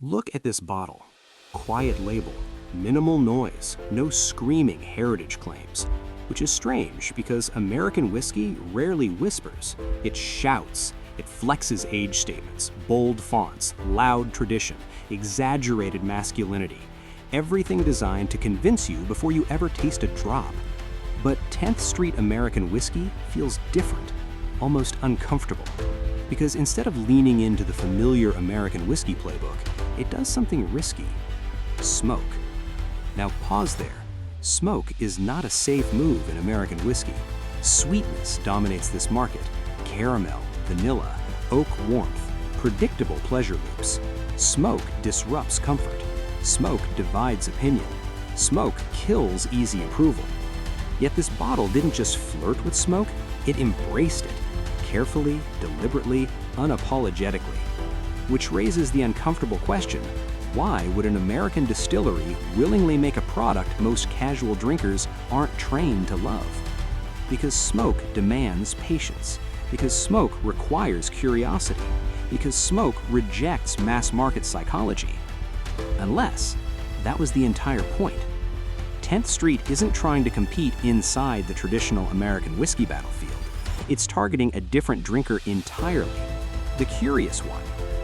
Look at this bottle. Quiet label, minimal noise, no screaming heritage claims. Which is strange because American whiskey rarely whispers. It shouts. It flexes age statements, bold fonts, loud tradition, exaggerated masculinity. Everything designed to convince you before you ever taste a drop. But 10th Street American Whisky feels different, almost uncomfortable. Because instead of leaning into the familiar American whiskey playbook, it does something risky. Smoke. Now pause there. Smoke is not a safe move in American whiskey. Sweetness dominates this market. Caramel, vanilla, oak warmth, predictable pleasure loops. Smoke disrupts comfort. Smoke divides opinion. Smoke kills easy approval. Yet this bottle didn't just flirt with smoke, it embraced it. Carefully, deliberately, unapologetically. Which raises the uncomfortable question, why would an American distillery willingly make a product most casual drinkers aren't trained to love? Because smoke demands patience. Because smoke requires curiosity. Because smoke rejects mass market psychology. Unless that was the entire point. 10th Street isn't trying to compete inside the traditional American whiskey battlefield. It's targeting a different drinker entirely. The curious one,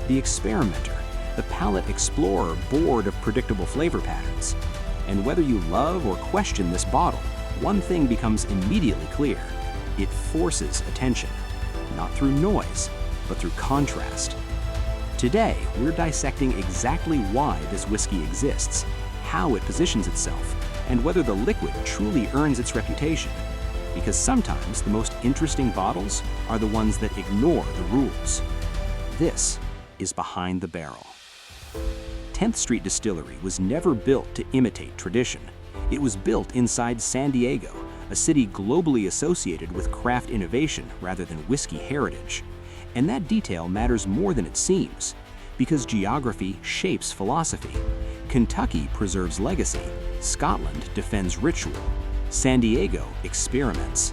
the experimenter, the palate explorer bored of predictable flavor patterns. And whether you love or question this bottle, one thing becomes immediately clear. It forces attention, not through noise, but through contrast. Today, we're dissecting exactly why this whiskey exists, how it positions itself, and whether the liquid truly earns its reputation. Because sometimes the most interesting bottles are the ones that ignore the rules. This is Behind the Barrel. 10th Street Distillery was never built to imitate tradition. It was built inside San Diego, a city globally associated with craft innovation rather than whiskey heritage. And that detail matters more than it seems, because geography shapes philosophy. Kentucky preserves legacy, Scotland defends ritual, San Diego experiments.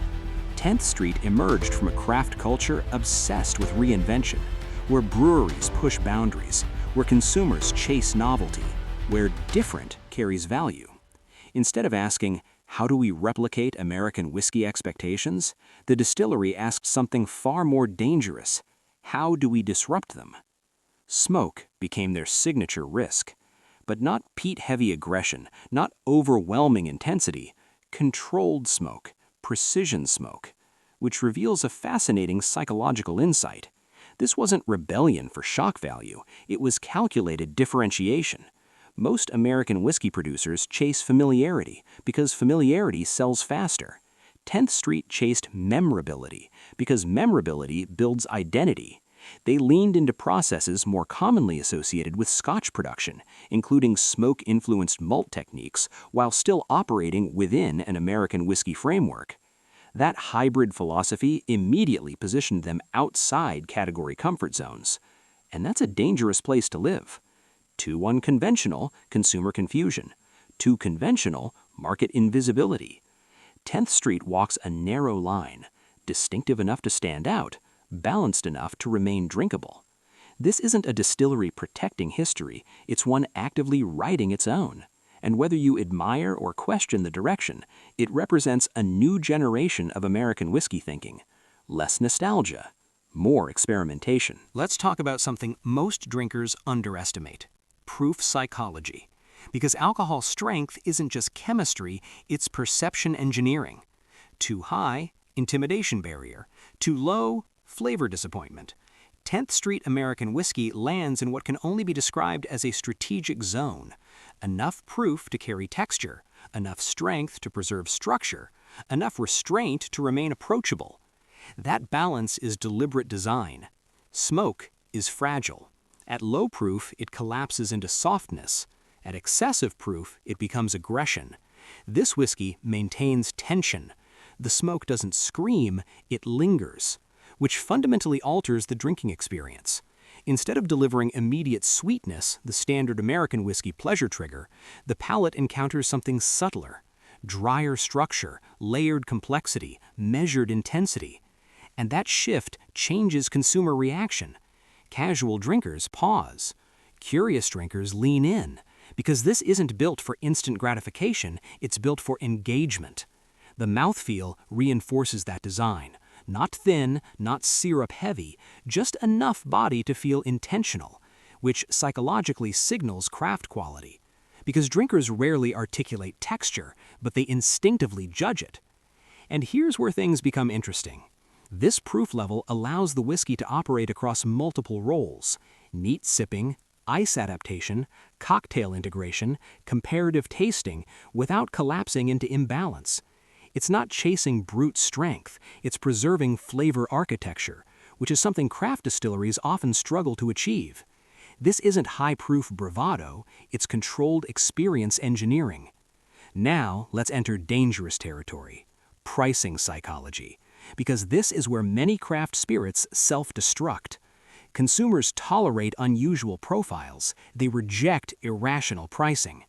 10th Street emerged from a craft culture obsessed with reinvention, where breweries push boundaries, where consumers chase novelty, where different carries value. Instead of asking, how do we replicate American whiskey expectations? The distillery asked something far more dangerous. How do we disrupt them? Smoke became their signature risk. But not peat-heavy aggression, not overwhelming intensity, controlled smoke, precision smoke, which reveals a fascinating psychological insight. This wasn't rebellion for shock value, it was calculated differentiation. Most American whiskey producers chase familiarity because familiarity sells faster. 10th Street chased memorability because memorability builds identity. They leaned into processes more commonly associated with Scotch production, including smoke-influenced malt techniques, while still operating within an American whiskey framework. That hybrid philosophy immediately positioned them outside category comfort zones. And that's a dangerous place to live. Too unconventional, consumer confusion. Too conventional, market invisibility. 10th Street walks a narrow line, distinctive enough to stand out, balanced enough to remain drinkable. This isn't a distillery protecting history, it's one actively writing its own. And whether you admire or question the direction, it represents a new generation of American whiskey thinking. Less nostalgia, more experimentation. Let's talk about something most drinkers underestimate: proof psychology. Because alcohol strength isn't just chemistry, it's perception engineering. Too high, intimidation barrier. Too low, flavor disappointment. 10th Street American Whisky lands in what can only be described as a strategic zone. Enough proof to carry texture, enough strength to preserve structure, enough restraint to remain approachable. That balance is deliberate design. Smoke is fragile. At low proof, it collapses into softness. At excessive proof, it becomes aggression. This whiskey maintains tension. The smoke doesn't scream, it lingers, which fundamentally alters the drinking experience. Instead of delivering immediate sweetness, the standard American whiskey pleasure trigger, the palate encounters something subtler: drier structure, layered complexity, measured intensity. And that shift changes consumer reaction. Casual drinkers pause. Curious drinkers lean in, because this isn't built for instant gratification, it's built for engagement. The mouthfeel reinforces that design. Not thin, not syrup-heavy, just enough body to feel intentional, which psychologically signals craft quality. Because drinkers rarely articulate texture, but they instinctively judge it. And here's where things become interesting. This proof level allows the whiskey to operate across multiple roles: neat sipping, ice adaptation, cocktail integration, comparative tasting, without collapsing into imbalance. It's not chasing brute strength, it's preserving flavor architecture, which is something craft distilleries often struggle to achieve. This isn't high-proof bravado, it's controlled experience engineering. Now, let's enter dangerous territory: pricing psychology, because this is where many craft spirits self-destruct. Consumers tolerate unusual profiles, they reject irrational pricing.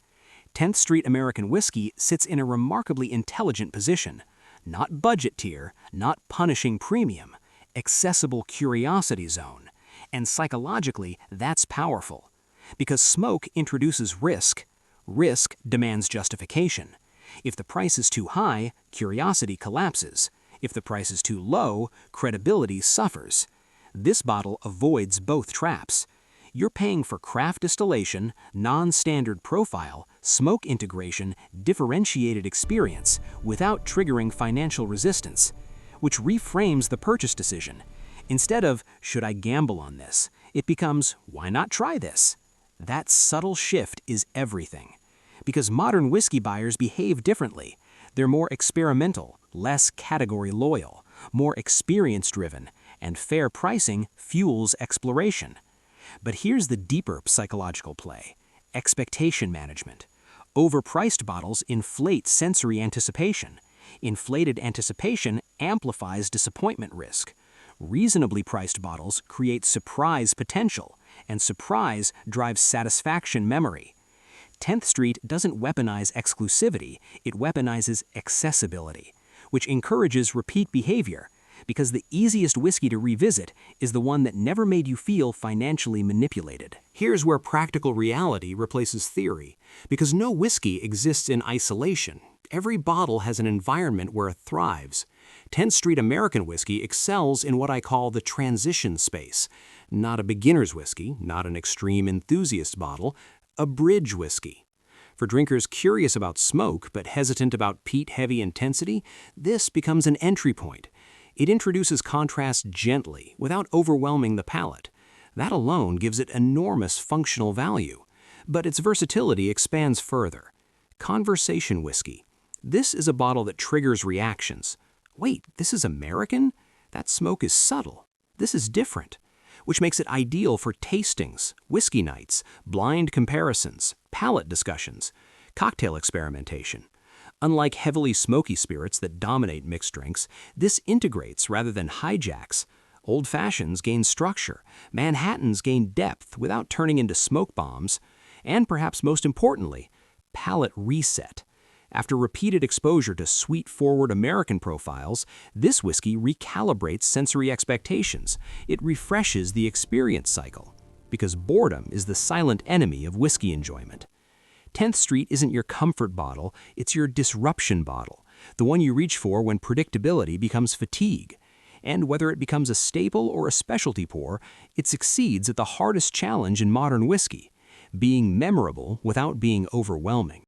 10th Street American Whisky sits in a remarkably intelligent position. Not budget tier, not punishing premium, accessible curiosity zone. And psychologically, that's powerful. Because smoke introduces risk. Risk demands justification. If the price is too high, curiosity collapses. If the price is too low, credibility suffers. This bottle avoids both traps. You're paying for craft distillation, non-standard profile, smoke integration, differentiated experience, without triggering financial resistance, which reframes the purchase decision. Instead of, should I gamble on this? It becomes, why not try this? That subtle shift is everything. Because modern whiskey buyers behave differently. They're more experimental, less category loyal, more experience-driven, and fair pricing fuels exploration. But here's the deeper psychological play: expectation management. Overpriced bottles inflate sensory anticipation. Inflated anticipation amplifies disappointment risk. Reasonably priced bottles create surprise potential, and surprise drives satisfaction memory. 10th Street doesn't weaponize exclusivity, it weaponizes accessibility, which encourages repeat behavior, because the easiest whiskey to revisit is the one that never made you feel financially manipulated. Here's where practical reality replaces theory, because no whiskey exists in isolation. Every bottle has an environment where it thrives. 10th Street American Whisky excels in what I call the transition space. Not a beginner's whiskey, not an extreme enthusiast bottle, a bridge whiskey. For drinkers curious about smoke but hesitant about peat-heavy intensity, this becomes an entry point. It introduces contrast gently, without overwhelming the palate. That alone gives it enormous functional value. But its versatility expands further. Conversation whiskey. This is a bottle that triggers reactions. Wait, this is American? That smoke is subtle. This is different. Which makes it ideal for tastings, whiskey nights, blind comparisons, palate discussions, cocktail experimentation. Unlike heavily smoky spirits that dominate mixed drinks, this integrates rather than hijacks. Old Fashions gain structure, Manhattans gain depth without turning into smoke bombs, and perhaps most importantly, palate reset. After repeated exposure to sweet-forward American profiles, this whiskey recalibrates sensory expectations. It refreshes the experience cycle, because boredom is the silent enemy of whiskey enjoyment. 10th Street isn't your comfort bottle, it's your disruption bottle, the one you reach for when predictability becomes fatigue. And whether it becomes a staple or a specialty pour, it succeeds at the hardest challenge in modern whiskey: being memorable without being overwhelming.